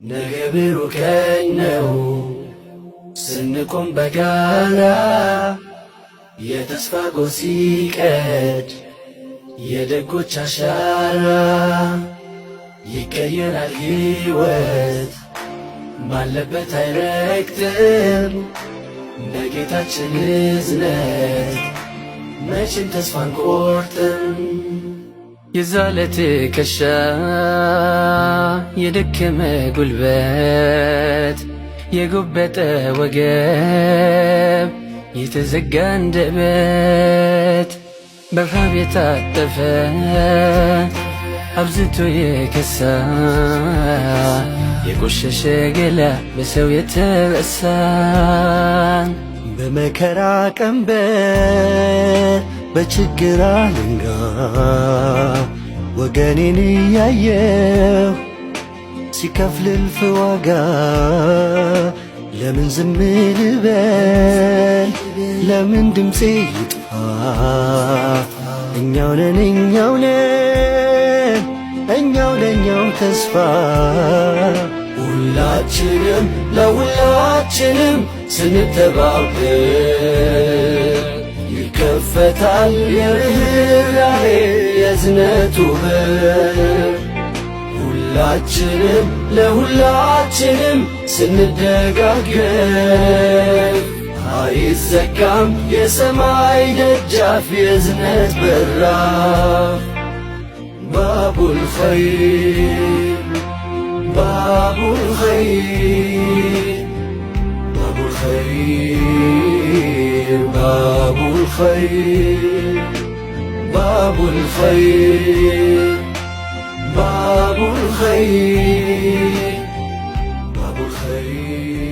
ነገ ብሩህ ቀን ነው ስንቆም በጋራ የተስፋ ጎህ ሲቀድ የደጎች አሻራ ይቀየራል ሕይወት ባለበት አይረግጥም በጌታችን እዝነት መቼም ተስፋ አንቆርጥም። የዛለ ትከሻ የደከመ ጉልበት የጎበጠ ወገብ የተዘጋ አንደበት በረሃብ የታጠፈ አብዝቶ የከሳ የቆሸሸ ገላ በሰው የተረሳ በመከራ ቀንበር በችግር አለንጋ ወገኔን እያየሁ ሲከፍል እልፍ ዋጋ ለምን ዝም ልበል? ለምን ድምፄ ይጥፋ? እኛው ነን እኛው ተስፋ ሁላችንም ለሁላችንም ስንተባበር ይከፈታል የርኅራኄ የእዝነቱ በር። ሁላችንም ለሁላችንም ስንደጋገፍ አይዘጋም የሰማይ ደጃፍ የእዝነት በራፍ። ባቡል ኸይር ባቡል ኸይር ባቡል ኸይር ባቡል ኸይር ባቡል ኸይር ባቡል ኸይር ባቡል ኸይር